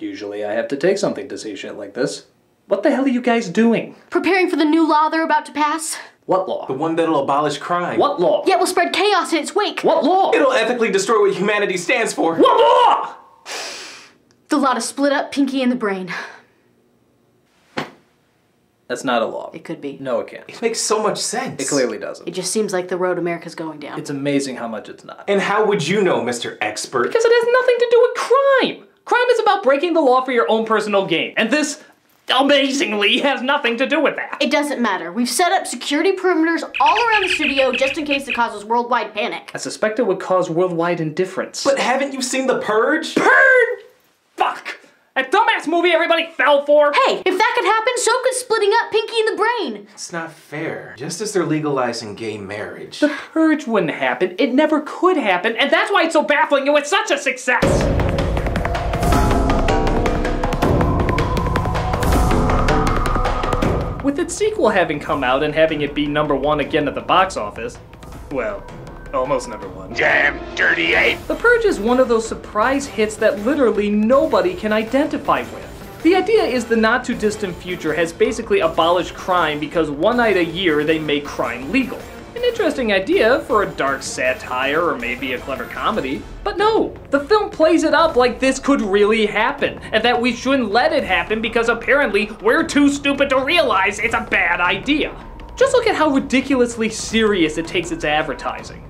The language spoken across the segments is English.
Usually I have to take something to see shit like this. What the hell are you guys doing? Preparing for the new law they're about to pass. What law? The one that'll abolish crime. What law? Yeah, will spread chaos in its wake. What law? It'll ethically destroy what humanity stands for. What law? The law to split up Pinky and the Brain. That's not a law. It could be. No, it can't. It makes so much sense. It clearly doesn't. It just seems like the road America's going down. It's amazing how much it's not. And how would you know, Mr. Expert? Because it has nothing to do with crime. Crime is about breaking the law for your own personal gain. And this, amazingly, has nothing to do with that. It doesn't matter. We've set up security perimeters all around the studio just in case it causes worldwide panic. I suspect it would cause worldwide indifference. But haven't you seen The Purge? Purge! Fuck! That dumbass movie everybody fell for! Hey, if that could happen, so could splitting up Pinky and the Brain. It's not fair. Just as they're legalizing gay marriage. The Purge wouldn't happen. It never could happen, and that's why it's so baffling and it's such a success! With its sequel having come out and having it be #1 again at the box office, well, almost #1. Damn dirty ape! The Purge is one of those surprise hits that literally nobody can identify with. The idea is the not too distant future has basically abolished crime because one night a year they make crime legal. An interesting idea for a dark satire or maybe a clever comedy. But no, the film plays it up like this could really happen, and that we shouldn't let it happen because apparently we're too stupid to realize it's a bad idea. Just look at how ridiculously serious it takes its advertising.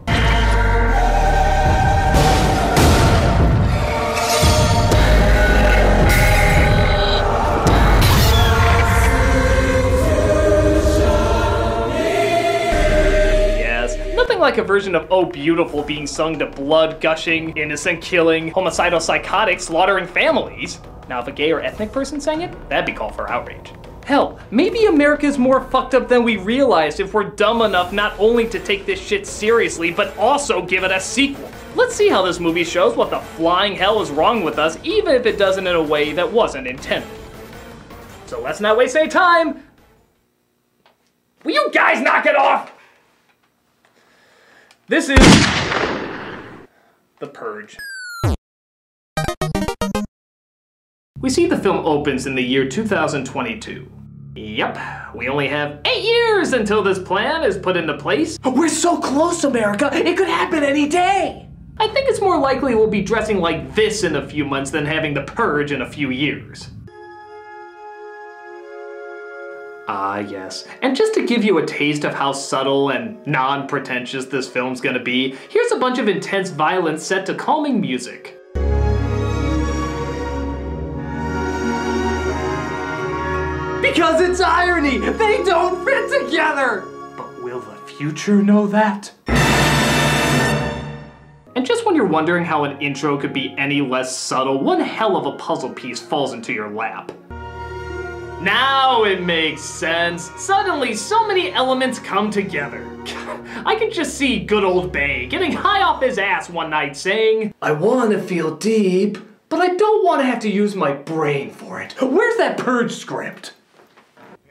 Like a version of Oh Beautiful being sung to blood gushing, innocent killing, homicidal psychotics slaughtering families. Now if a gay or ethnic person sang it, that'd be called for outrage. Hell, maybe America's more fucked up than we realized if we're dumb enough not only to take this shit seriously, but also give it a sequel. Let's see how this movie shows what the flying hell is wrong with us, even if it doesn't in a way that wasn't intended. So let's not waste any time. Will you guys knock it off? This is The Purge. We see the film opens in the year 2022. Yep, we only have 8 years until this plan is put into place. We're so close, America! It could happen any day! I think it's more likely we'll be dressing like this in a few months than having The Purge in a few years. Ah, yes. And just to give you a taste of how subtle and non-pretentious this film's gonna be, here's a bunch of intense violence set to calming music. Because it's irony! They don't fit together! But will the future know that? And just when you're wondering how an intro could be any less subtle, one hell of a puzzle piece falls into your lap. Now it makes sense. Suddenly, so many elements come together. I can just see good old Bay getting high off his ass one night saying, I want to feel deep, but I don't want to have to use my brain for it. Where's that Purge script?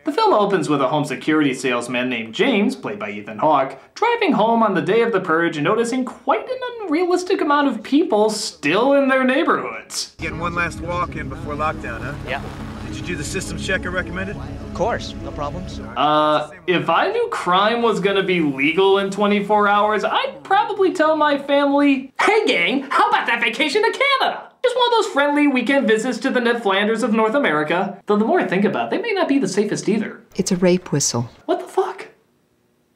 The film opens with a home security salesman named James, played by Ethan Hawke, driving home on the day of the Purge and noticing quite an unrealistic amount of people still in their neighborhoods. Getting one last walk-in before lockdown, huh? Yeah. Did you do the systems check I recommended? Of course, no problems. If I knew crime was gonna be legal in 24 hours, I'd probably tell my family, hey gang, how about that vacation to Canada? Just one of those friendly weekend visits to the Ned Flanders of North America. Though the more I think about it, they may not be the safest either. It's a rape whistle. What the fuck?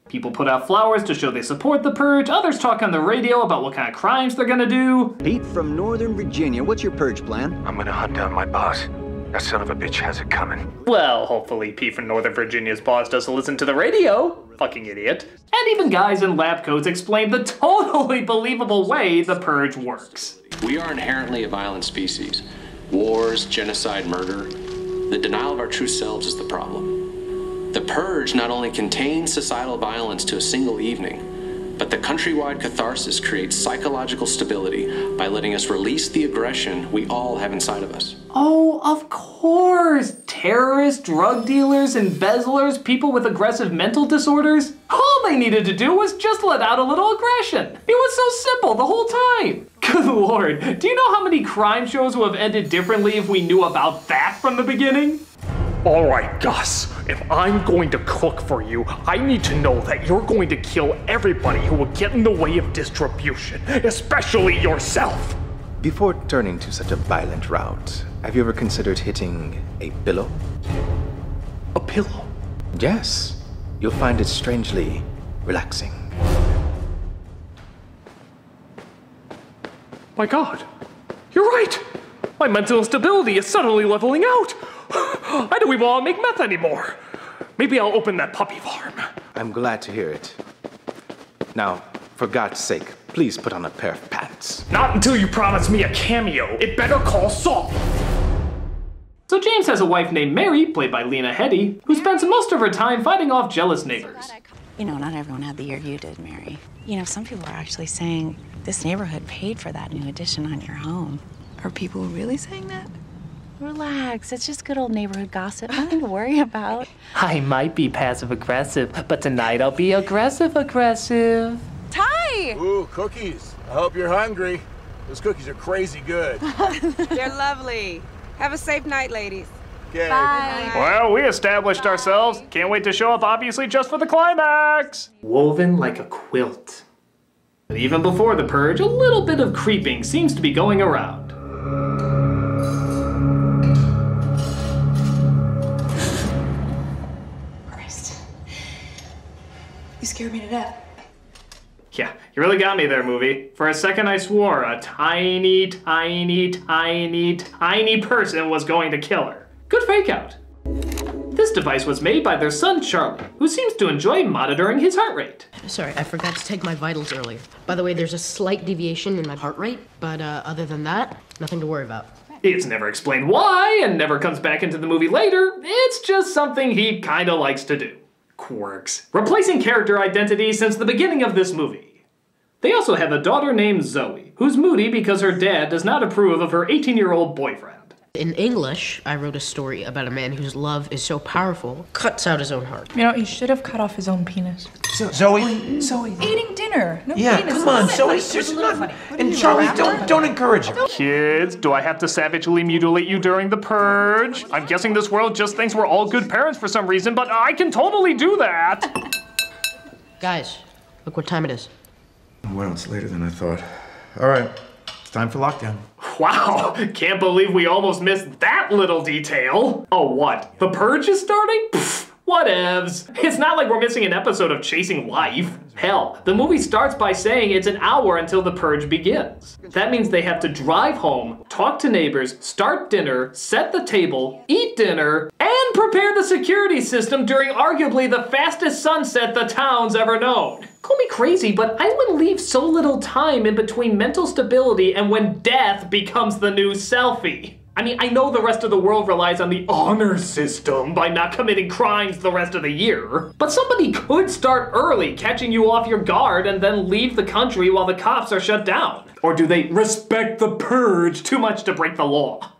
People put out flowers to show they support the Purge, others talk on the radio about what kind of crimes they're gonna do. Pete from Northern Virginia, what's your Purge plan? I'm gonna hunt down my boss. That son of a bitch has it coming. Well, hopefully Pete from Northern Virginia's boss doesn't listen to the radio. Fucking idiot. And even guys in lab coats explain the totally believable way the Purge works. We are inherently a violent species. Wars, genocide, murder. The denial of our true selves is the problem. The Purge not only contains societal violence to a single evening, but the countrywide catharsis creates psychological stability by letting us release the aggression we all have inside of us. Oh, of course! Terrorists, drug dealers, embezzlers, people with aggressive mental disorders. All they needed to do was just let out a little aggression. It was so simple the whole time. Good lord, do you know how many crime shows would have ended differently if we knew about that from the beginning? Alright, Gus, if I'm going to cook for you, I need to know that you're going to kill everybody who will get in the way of distribution, especially yourself. Before turning to such a violent route, have you ever considered hitting a pillow? A pillow? Yes. You'll find it strangely relaxing. My God, you're right. My mental instability is suddenly leveling out. I don't even want to make meth anymore. Maybe I'll open that puppy farm. I'm glad to hear it. Now, for God's sake, please put on a pair of pants. Not until you promise me a cameo. It better call Saul. So James has a wife named Mary, played by Lena Headey, who spends most of her time fighting off jealous neighbors. You know, not everyone had the year you did, Mary. You know, some people are actually saying this neighborhood paid for that new addition on your home. Are people really saying that? Relax, it's just good old neighborhood gossip. Nothing to worry about. I might be passive-aggressive, but tonight I'll be aggressive-aggressive. Ty! Ooh, cookies. I hope you're hungry. Those cookies are crazy good. They're lovely. Have a safe night, ladies. Okay. Bye. Well, we established ourselves. Can't wait to show up, obviously, just for the climax. Woven like a quilt. But even before the purge, a little bit of creeping seems to be going around. Christ. You scared me to death. Yeah, you really got me there, movie. For a second I swore a tiny, tiny, tiny, tiny person was going to kill her. Good fake out. This device was made by their son Charlie, who seems to enjoy monitoring his heart rate. Sorry, I forgot to take my vitals earlier. By the way, there's a slight deviation in my heart rate, but other than that, nothing to worry about. It's never explained why, and never comes back into the movie later. It's just something he kinda likes to do. Quirks. Replacing character identity since the beginning of this movie. They also have a daughter named Zoe, who's moody because her dad does not approve of her 18-year-old boyfriend. In English, I wrote a story about a man whose love is so powerful, cuts out his own heart. You know, he should have cut off his own penis. Zoe? Eating dinner. No Yeah, penis. come on, Zoe. Seriously, and Charlie, don't encourage him. Kids, do I have to savagely mutilate you during the purge? I'm guessing this world just thinks we're all good parents for some reason, but I can totally do that. Guys, look what time it is. Well, it's later than I thought. All right, it's time for lockdown. Wow, can't believe we almost missed that little detail. Oh, what? The purge is starting? Pfft, whatevs. It's not like we're missing an episode of Chasing Life. Hell, the movie starts by saying it's an hour until the purge begins. That means they have to drive home, talk to neighbors, start dinner, set the table, eat dinner, and prepare the security system during arguably the fastest sunset the town's ever known. Call me crazy, but I would leave so little time in between mental stability and when death becomes the new selfie. I mean, I know the rest of the world relies on the honor system by not committing crimes the rest of the year, but somebody could start early, catching you off your guard, and then leave the country while the cops are shut down. Or do they respect the purge too much to break the law?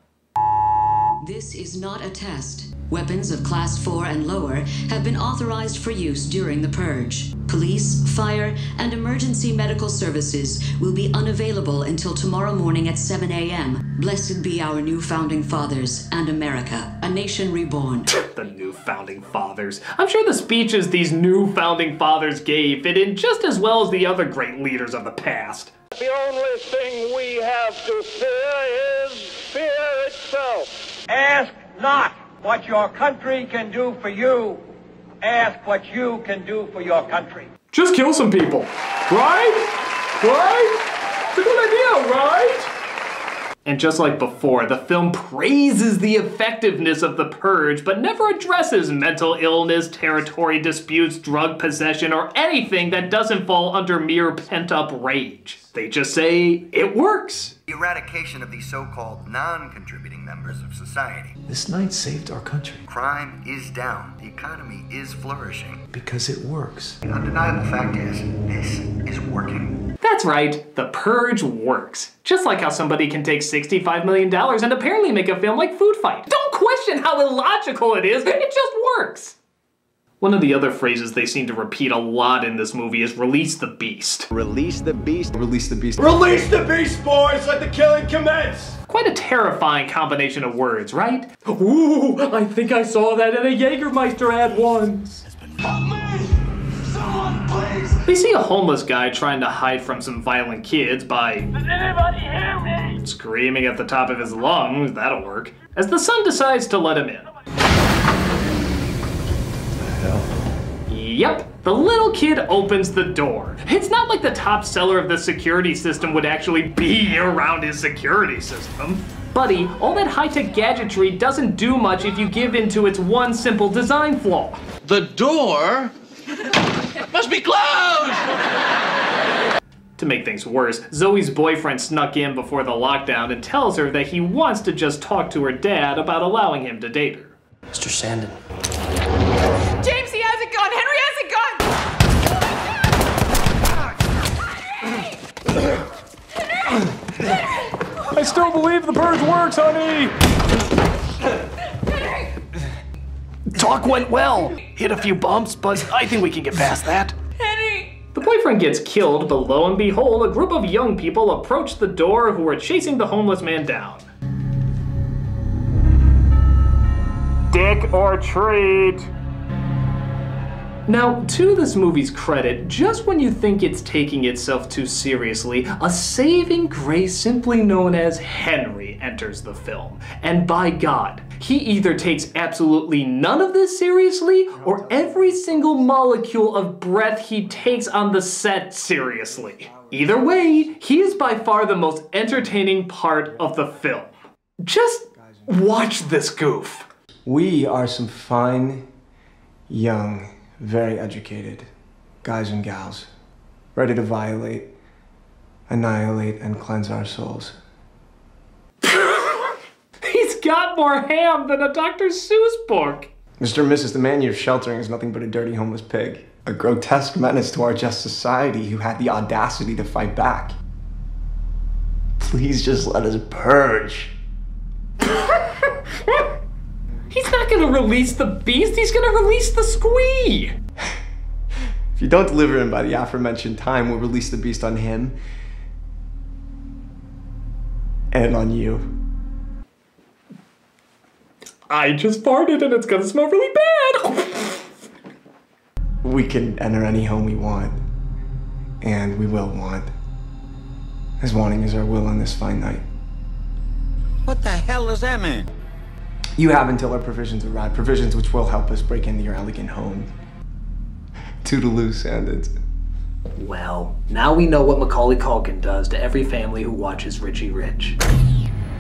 This is not a test. Weapons of Class 4 and lower have been authorized for use during the purge. Police, fire, and emergency medical services will be unavailable until tomorrow morning at 7 a.m. Blessed be our new founding fathers and America, a nation reborn. The new founding fathers. I'm sure the speeches these new founding fathers gave fit in just as well as the other great leaders of the past. The only thing we have to fear is fear itself. Ask not what your country can do for you. Ask what you can do for your country. Just kill some people, right? Right? It's a good idea, right? And just like before, the film praises the effectiveness of the purge, but never addresses mental illness, territory disputes, drug possession, or anything that doesn't fall under mere pent-up rage. They just say, it works. The eradication of these so-called non-contributing members of society. This night saved our country. Crime is down. The economy is flourishing. Because it works. The undeniable fact is, this is working. That's right, the purge works. Just like how somebody can take $65 million and apparently make a film like Food Fight. Don't question how illogical it is, it just works. One of the other phrases they seem to repeat a lot in this movie is release the beast. Release the beast. Release the beast. Release the beast, boys! Let the killing commence! Quite a terrifying combination of words, right? Ooh, I think I saw that in a Jägermeister ad once. Help me! Someone, please! They see a homeless guy trying to hide from some violent kids by... Does anybody hear me? Screaming at the top of his lungs, that'll work, as the son decides to let him in. Yep, the little kid opens the door. It's not like the top seller of the security system would actually be around his security system. Buddy, all that high-tech gadgetry doesn't do much if you give in to its one simple design flaw. The door must be closed! To make things worse, Zoe's boyfriend snuck in before the lockdown and tells her that he wants to just talk to her dad about allowing him to date her. Mr. Sandin. James, he has a gun! Henry has a gun! I still believe the purge works, honey! Talk went well. Hit a few bumps, but I think we can get past that. Henry! The boyfriend gets killed, but lo and behold, a group of young people approach the door who are chasing the homeless man down. Dick or treat? Now, to this movie's credit, just when you think it's taking itself too seriously, a saving grace simply known as Henry enters the film. And by God, he either takes absolutely none of this seriously, or every single molecule of breath he takes on the set seriously. Either way, he is by far the most entertaining part of the film. Just watch this goof. We are some fine, young, very educated guys and gals, ready to violate, annihilate, and cleanse our souls. He's got more ham than a Dr. Seuss book. Mr. and Mrs. The man you're sheltering is nothing but a dirty homeless pig. A grotesque menace to our just society who had the audacity to fight back. Please just let us purge. He's not gonna release the beast, he's gonna release the squee! If you don't deliver him by the aforementioned time, we'll release the beast on him. And on you. I just farted and it's gonna smell really bad! We can enter any home we want. And we will want. As wanting is our will on this fine night. What the hell does that mean? You have until our provisions arrive, provisions which will help us break into your elegant home. Toodaloo, Sandins. Well, now we know what Macaulay Culkin does to every family who watches Richie Rich.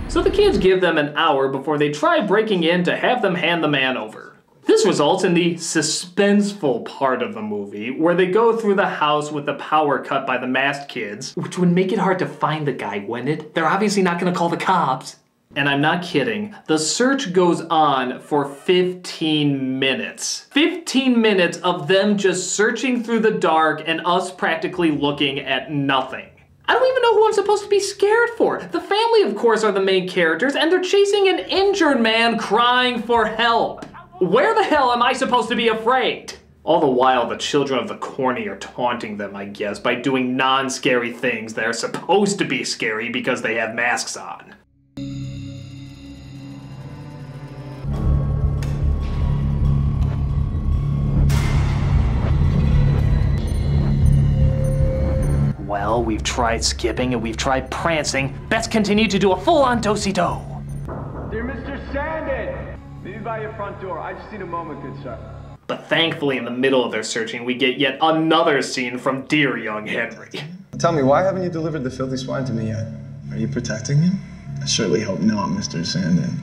So the kids give them an hour before they try breaking in to have them hand the man over. This results in the suspenseful part of the movie, where they go through the house with the power cut by the masked kids, which would make it hard to find the guy, wouldn't it? They're obviously not gonna call the cops. And I'm not kidding, the search goes on for 15 minutes. 15 minutes of them just searching through the dark and us practically looking at nothing. I don't even know who I'm supposed to be scared for. The family, of course, are the main characters, and they're chasing an injured man crying for help. Where the hell am I supposed to be afraid? All the while, the children of the corny are taunting them, I guess, by doing non-scary things that are supposed to be scary because they have masks on. Well, we've tried skipping and we've tried prancing. Best continue to do a full-on do-si-do. Dear Mr. Sandin, meet me by your front door. I just need a moment, good sir. But thankfully, in the middle of their searching, we get yet another scene from dear young Henry. Tell me, why haven't you delivered the filthy swine to me yet? Are you protecting him? I surely hope not, Mr. Sandin.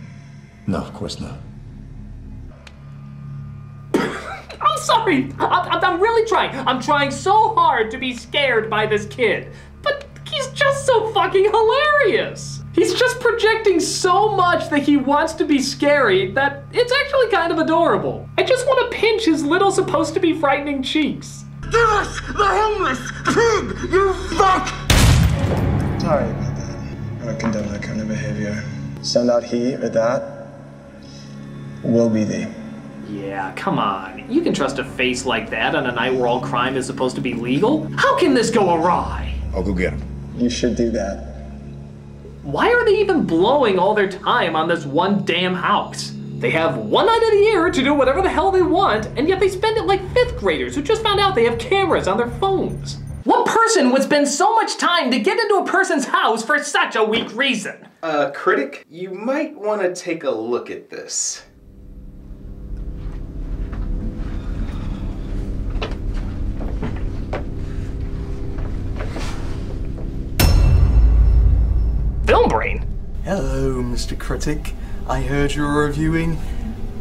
No, of course not. I'm sorry. I'm really trying. I'm trying so hard to be scared by this kid. But he's just so fucking hilarious. He's just projecting so much that he wants to be scary that it's actually kind of adorable. I just want to pinch his little supposed to be frightening cheeks. Give us the homeless pig, you fuck! Sorry about that. I don't condone that kind of behavior. Send out he or that will be thee. Yeah, come on. You can trust a face like that on a night where all crime is supposed to be legal? How can this go awry? I'll go get him. You should do that. Why are they even blowing all their time on this one damn house? They have one night of the year to do whatever the hell they want, and yet they spend it like 5th graders who just found out they have cameras on their phones. What person would spend so much time to get into a person's house for such a weak reason? Critic, you might want to take a look at this. Film Brain? Hello, Mr. Critic. I heard you were reviewing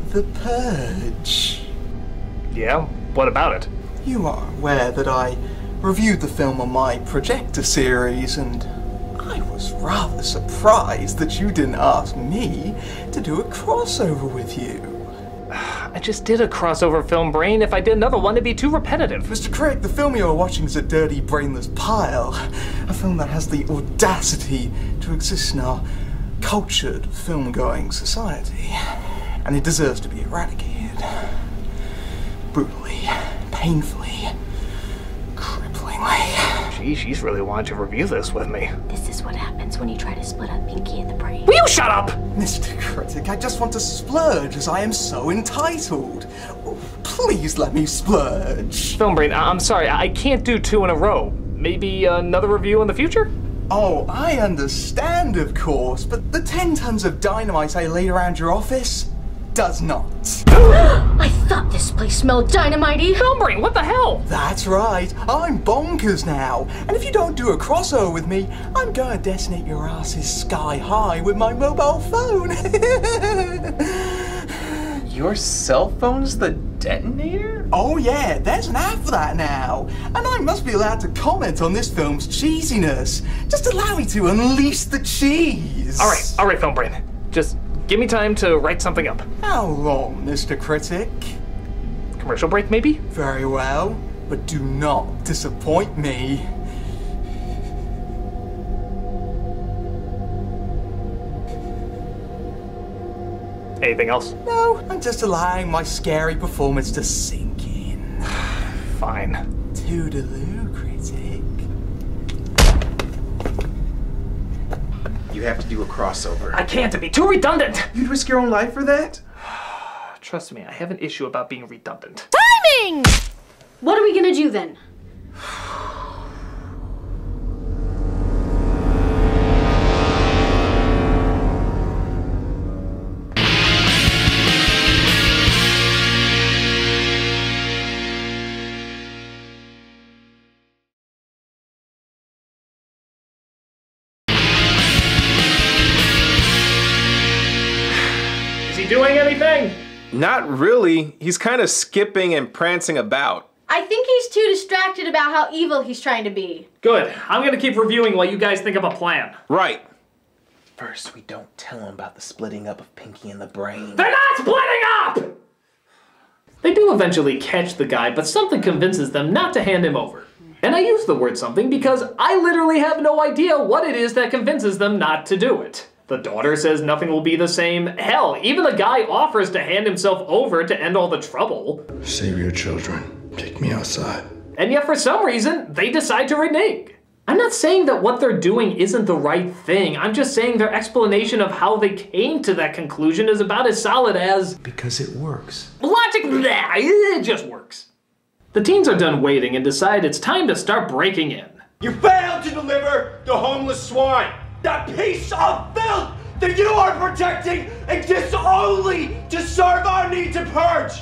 The Purge. Yeah? What about it? You are aware that I reviewed the film on my projector series, and I was rather surprised that you didn't ask me to do a crossover with you. I just did a crossover, Film Brain. If I did another one, it'd be too repetitive. Mr. Critic, the film you are watching is a dirty, brainless pile. A film that has the audacity to exist in our cultured, film-going society. And it deserves to be eradicated. Brutally, painfully, cripplingly. Gee, she's really wanted to review this with me. This is what happens when you try to split up Pinky and the Brain. Will you shut up? Mr. Critic, I just want to splurge as I am so entitled. Oh, please let me splurge. Film Brain, I'm sorry, I can't do 2 in a row. Maybe another review in the future? Oh, I understand, of course, but the 10 tons of dynamite I laid around your office does not. I thought this place smelled dynamite-y. Film Brain, what the hell? That's right, I'm bonkers now. And if you don't do a crossover with me, I'm gonna detonate your asses sky high with my mobile phone. Your cell phone's the detonator? Oh yeah, there's an app for that now. And I must be allowed to comment on this film's cheesiness. Just allow me to unleash the cheese. All right, Film Brain. Just give me time to write something up. How long, Mr. Critic? Commercial break, maybe? Very well, but do not disappoint me. Anything else? No, I'm just allowing my scary performance to sink in. Fine. Toodaloo, Critic. You have to do a crossover. I can't, it'd be too redundant. You'd risk your own life for that? Trust me, I have an issue about being redundant. Timing! What are we gonna do then? Doing anything? Not really. He's kind of skipping and prancing about. I think he's too distracted about how evil he's trying to be. Good. I'm gonna keep reviewing while you guys think of a plan. Right. First, we don't tell him about the splitting up of Pinky and the Brain. They're not splitting up! They do eventually catch the guy, but something convinces them not to hand him over. And I use the word something because I literally have no idea what it is that convinces them not to do it. The daughter says nothing will be the same. Hell, even the guy offers to hand himself over to end all the trouble. Save your children. Take me outside. And yet for some reason, they decide to renege. I'm not saying that what they're doing isn't the right thing. I'm just saying their explanation of how they came to that conclusion is about as solid as... Because it works. Logic, it just works. The teens are done waiting and decide it's time to start breaking in. You failed to deliver the homeless swine! That piece of filth that you are protecting exists only to serve our need to purge!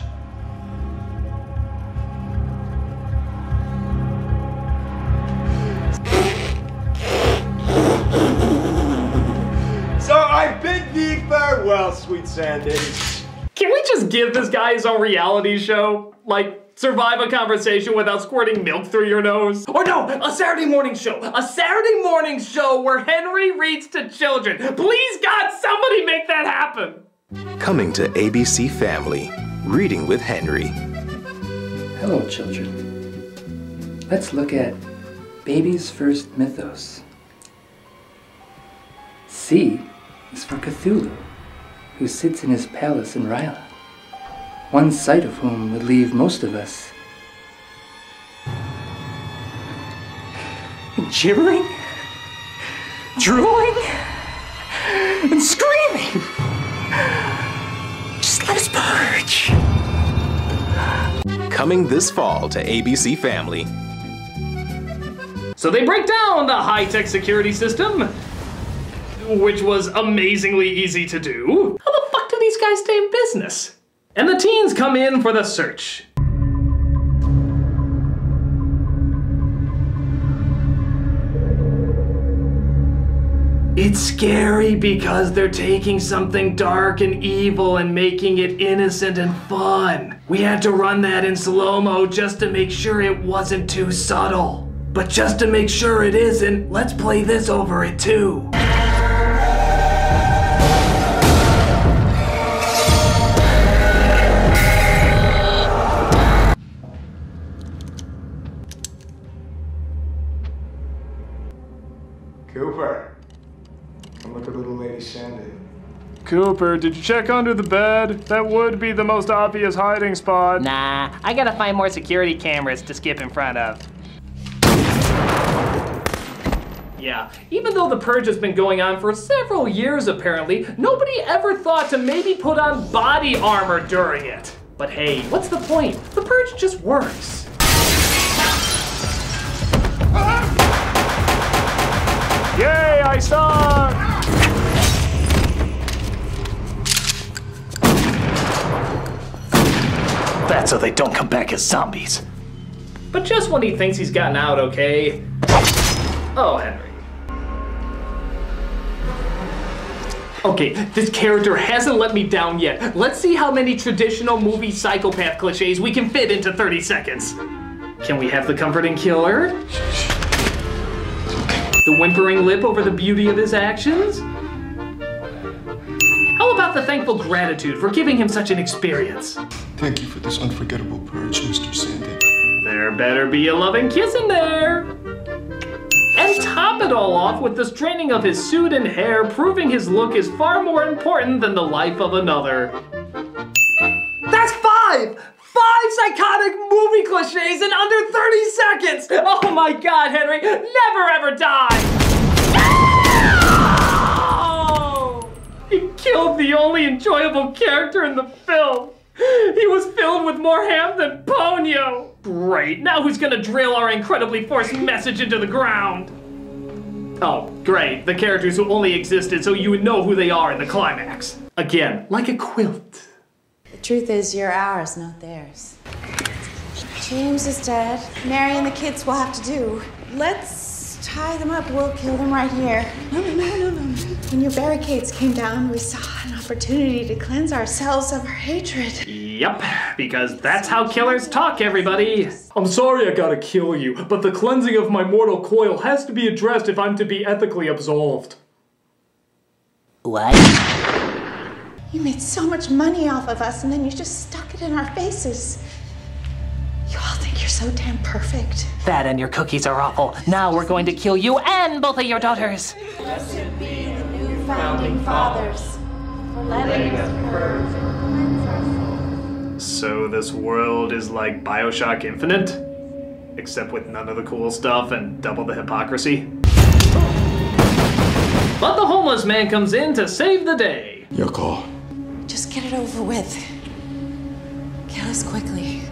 So I bid thee farewell, sweet Sandys. Can we just give this guy his own reality show? Like, survive a conversation without squirting milk through your nose? Or no, a Saturday morning show. A Saturday morning show where Henry reads to children. Please, God, somebody make that happen. Coming to ABC Family, Reading with Henry. Hello, children. Let's look at baby's first mythos. C is for Cthulhu, who sits in his palace in Ryla. one sight of whom would leave most of us gibbering, drooling, and screaming. Just let us purge. Coming this fall to ABC Family. So they break down the high-tech security system, which was amazingly easy to do. How the fuck do these guys stay in business? And the teens come in for the search. It's scary because they're taking something dark and evil and making it innocent and fun. We had to run that in slow-mo just to make sure it wasn't too subtle. But just to make sure it isn't, let's play this over it too. Cooper, come look at little lady Sandy. Cooper, did you check under the bed? That would be the most obvious hiding spot. Nah, I gotta find more security cameras to skip in front of. Yeah, even though the Purge has been going on for several years apparently, nobody ever thought to maybe put on body armor during it. But hey, what's the point? The Purge just works. Yay, I suck! That's so they don't come back as zombies. But just when he thinks he's gotten out okay. Oh, Henry. Okay, this character hasn't let me down yet. Let's see how many traditional movie psychopath cliches we can fit into 30 seconds. Can we have the comforting killer? The whimpering lip over the beauty of his actions? How about the thankful gratitude for giving him such an experience? Thank you for this unforgettable purge, Mr. Sandy. There better be a loving kiss in there. And top it all off with the straightening of his suit and hair, proving his look is far more important than the life of another. That's 5! 5 psychotic movie cliches in under 30 seconds! Oh my god, Henry, never ever die! No! He killed the only enjoyable character in the film. He was filled with more ham than Ponyo. Great, now who's gonna drill our incredibly forced message into the ground? Oh, great, the characters who only existed so you would know who they are in the climax. Again, like a quilt. The truth is, you're ours, not theirs. James is dead. Mary and the kids will have to do. Let's tie them up. We'll kill them right here. No. When your barricades came down, we saw an opportunity to cleanse ourselves of our hatred. Yep, because that's how killers talk, everybody. I'm sorry I gotta kill you, but the cleansing of my mortal coil has to be addressed if I'm to be ethically absolved. What? You made so much money off of us, and then you just stuck it in our faces. You all think you're so damn perfect. That and your cookies are awful. Now we're going to kill you and both of your daughters. Blessed be the new founding fathers for letting us purge and cleanse ourselves. So this world is like BioShock Infinite? Except with none of the cool stuff and double the hypocrisy? But the homeless man comes in to save the day. Your call. Just get it over with. Kill us quickly.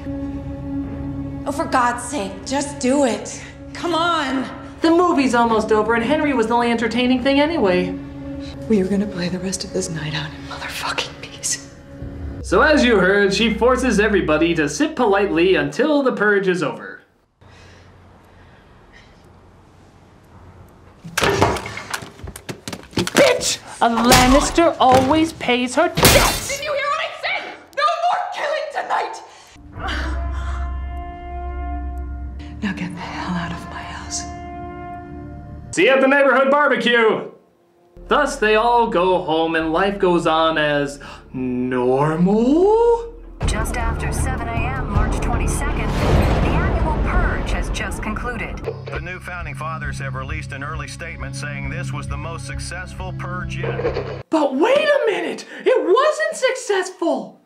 Oh, for God's sake, just do it. Come on. The movie's almost over and Henry was the only entertaining thing anyway. We are gonna play the rest of this night out in motherfucking peace. So as you heard, she forces everybody to sit politely until the purge is over. Bitch! A Lannister always pays her debts! Did you hear what I said? No more killing tonight! Now get the hell out of my house. See you at the neighborhood barbecue! Thus, they all go home and life goes on as normal? Just after 7 a.m., March 22nd, the annual Purge has just concluded. The new Founding Fathers have released an early statement saying this was the most successful purge yet. But wait a minute! It wasn't successful!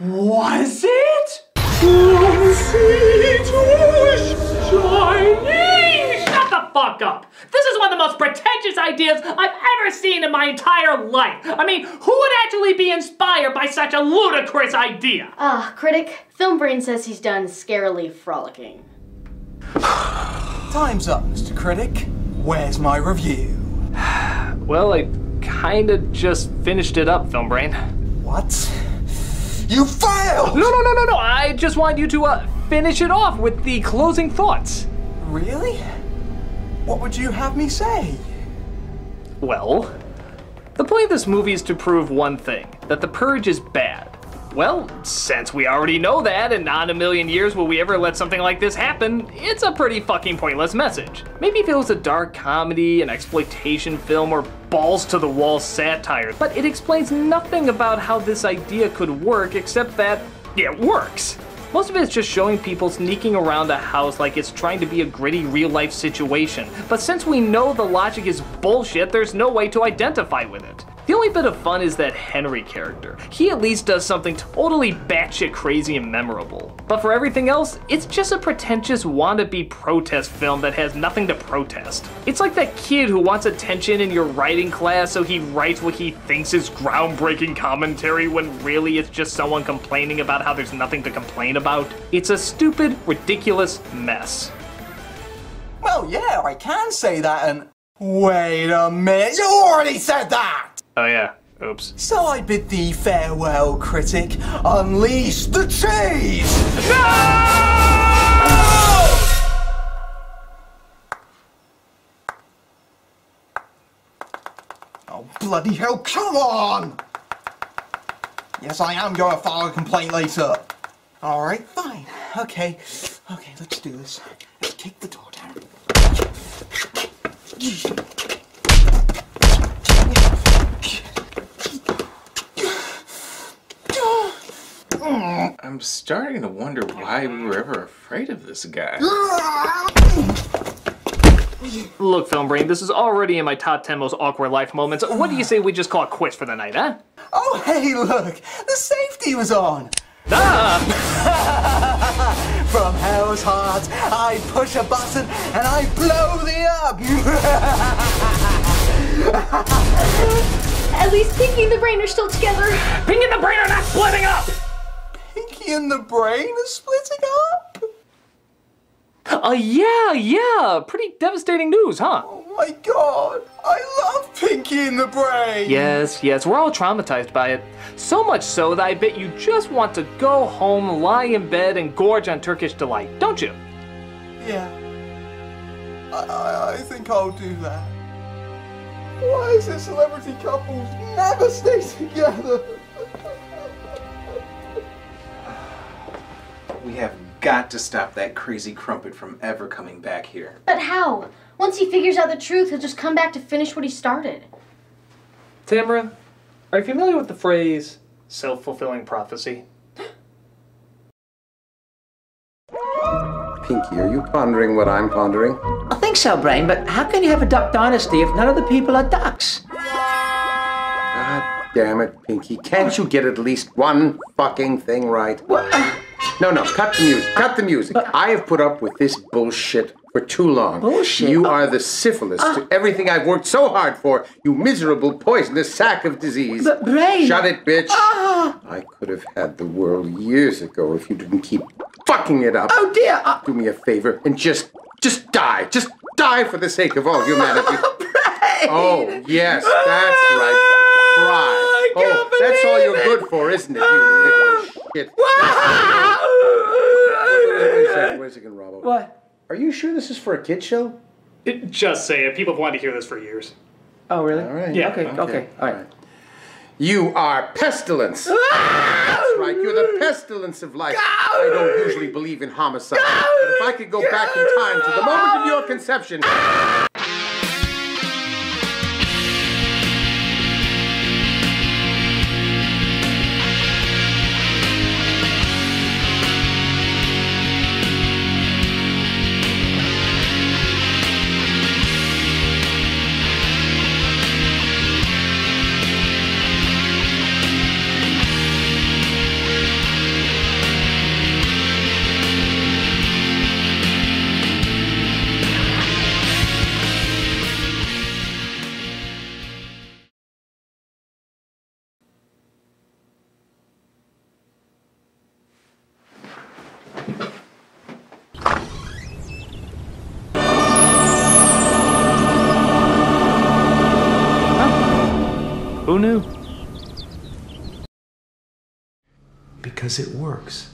Was it? Chinese! Shut the fuck up! This is one of the most pretentious ideas I've ever seen in my entire life. I mean, who would actually be inspired by such a ludicrous idea? Critic, Film Brain says he's done scarily frolicking. Time's up, Mr. Critic. Where's my review? Well, I kinda just finished it up, Film Brain. What? You failed! No. I just wanted you to finish it off with the closing thoughts. Really? What would you have me say? Well, the point of this movie is to prove one thing, that the Purge is bad. Well, since we already know that, and not in a million years will we ever let something like this happen, it's a pretty fucking pointless message. Maybe if it was a dark comedy, an exploitation film, or balls-to-the-wall satire, but it explains nothing about how this idea could work except that it works. Most of it is just showing people sneaking around a house like it's trying to be a gritty real-life situation, but since we know the logic is bullshit, there's no way to identify with it. The only bit of fun is that Henry character. He at least does something totally batshit crazy and memorable. But for everything else, it's just a pretentious wannabe protest film that has nothing to protest. It's like that kid who wants attention in your writing class, so he writes what he thinks is groundbreaking commentary when really it's just someone complaining about how there's nothing to complain about. It's a stupid, ridiculous mess. Well, yeah, I can say that and... Wait a minute, you already said that! Oh yeah, oops. So I bid thee farewell, critic. Unleash the cheese! No! Oh, bloody hell, come on! Yes, I am going to file a complaint later. Alright, fine. Okay, let's do this. Let's kick the door down. I'm starting to wonder why we were ever afraid of this guy. Look, Film Brain, this is already in my top 10 most awkward life moments. What do you say we just call it quits for the night, huh? Oh, hey, look! The safety was on! From hell's heart, I push a button and I blow thee up! At least Pinky and the Brain are still together. Pinky and the Brain are not splitting up! Pinky and the Brain are splitting up? Yeah. Pretty devastating news, huh? Oh my god, I love Pinky and the Brain! Yes, we're all traumatized by it. So much so that I bet you just want to go home, lie in bed, and gorge on Turkish delight, don't you? Yeah. I think I'll do that. Why is it celebrity couples never stay together? We have got to stop that crazy crumpet from ever coming back here. But how? Once he figures out the truth, he'll just come back to finish what he started. Tamara, are you familiar with the phrase self-fulfilling prophecy? Pinky, are you pondering what I'm pondering? I think so, Brain, but how can you have a duck dynasty if none of the people are ducks? God damn it, Pinky. Can't you get at least one fucking thing right? No, cut the music. Cut the music. I have put up with this bullshit for too long. Bullshit? You are the syphilis to everything I've worked so hard for, you miserable, poisonous sack of disease. But, Brain... Shut it, bitch. I could have had the world years ago if you didn't keep fucking it up. Oh, dear. Do me a favor and just die. Just die for the sake of all humanity. Brain! Oh, yes, that's right. Cry. Oh, that's all you're good for, isn't it, you little shit? Wait a second, Robbo. What? Are you sure this is for a kid show? Just say it. People have wanted to hear this for years. Oh, really? All right. Yeah. Okay. All right. You are pestilence. That's right. You're the pestilence of life. I don't usually believe in homicide. But if I could go back in time to the moment of your conception... Who knew? Because it works.